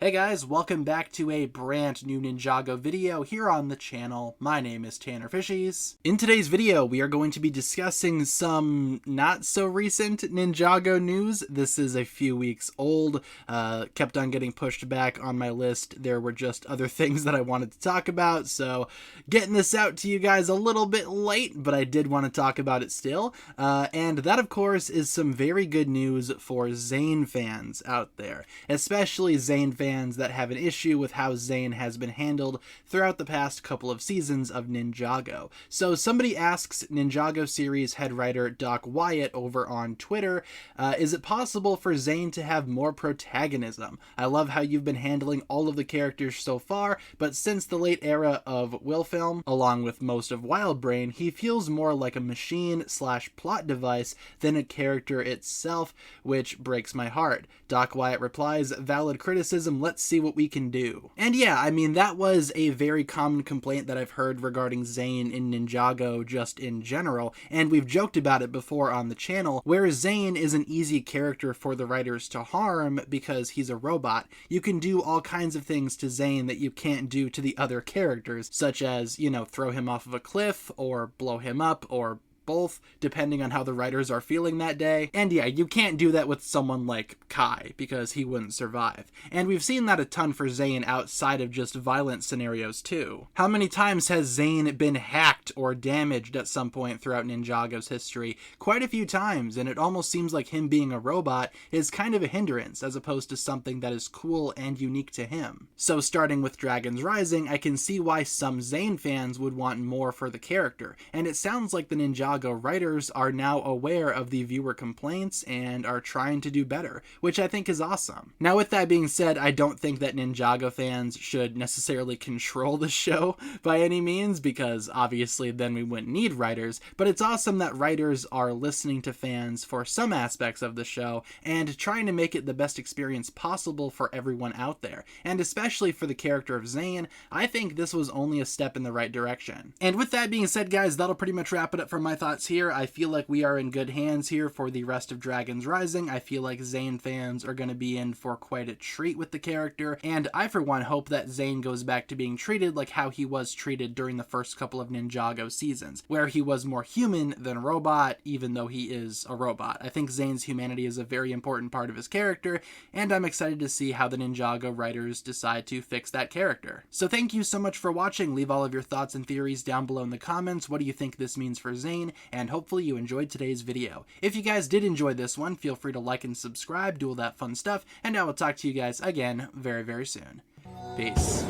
Hey guys, welcome back to a brand new Ninjago video here on the channel. My name is TannerFishies. In today's video, we are going to be discussing some not so recent Ninjago news. This is a few weeks old, kept on getting pushed back on my list. There were just other things that I wanted to talk about, so getting this out to you guys a little bit late, but I did want to talk about it still. And that, of course, is some very good news for Zane fans out there, especially Zane fans that have an issue with how Zane has been handled throughout the past couple of seasons of Ninjago. So somebody asks Ninjago series head writer Doc Wyatt over on Twitter, is it possible for Zane to have more protagonism? I love how you've been handling all of the characters so far, but since the late era of Wilfilm, along with most of Wildbrain, he feels more like a machine/plot device than a character itself, which breaks my heart. Doc Wyatt replies, valid criticism, let's see what we can do. And yeah, I mean, that was a very common complaint that I've heard regarding Zane in Ninjago just in general, and we've joked about it before on the channel, where Zane is an easy character for the writers to harm because he's a robot. You can do all kinds of things to Zane that you can't do to the other characters, such as, you know, throw him off of a cliff, or blow him up, or both, depending on how the writers are feeling that day. And yeah, you can't do that with someone like Kai, because he wouldn't survive. And we've seen that a ton for Zane outside of just violent scenarios too. How many times has Zane been hacked or damaged at some point throughout Ninjago's history? Quite a few times, and it almost seems like him being a robot is kind of a hindrance, as opposed to something that is cool and unique to him. So starting with Dragons Rising, I can see why some Zane fans would want more for the character, and it sounds like the Ninjago writers are now aware of the viewer complaints and are trying to do better, which I think is awesome. Now, with that being said, I don't think that Ninjago fans should necessarily control the show by any means, because obviously then we wouldn't need writers, but it's awesome that writers are listening to fans for some aspects of the show and trying to make it the best experience possible for everyone out there. And especially for the character of Zane, I think this was only a step in the right direction. And with that being said, guys, that'll pretty much wrap it up for my thoughts here. I feel like we are in good hands here for the rest of Dragons Rising. I feel like Zane fans are going to be in for quite a treat with the character, and I for one hope that Zane goes back to being treated like how he was treated during the first couple of Ninjago seasons, where he was more human than robot, even though he is a robot. I think Zane's humanity is a very important part of his character, and I'm excited to see how the Ninjago writers decide to fix that character. So thank you so much for watching. Leave all of your thoughts and theories down below in the comments. What do you think this means for Zane? And hopefully you enjoyed today's video. If you guys did enjoy this one, feel free to like and subscribe, do all that fun stuff, and I will talk to you guys again very, very soon. Peace.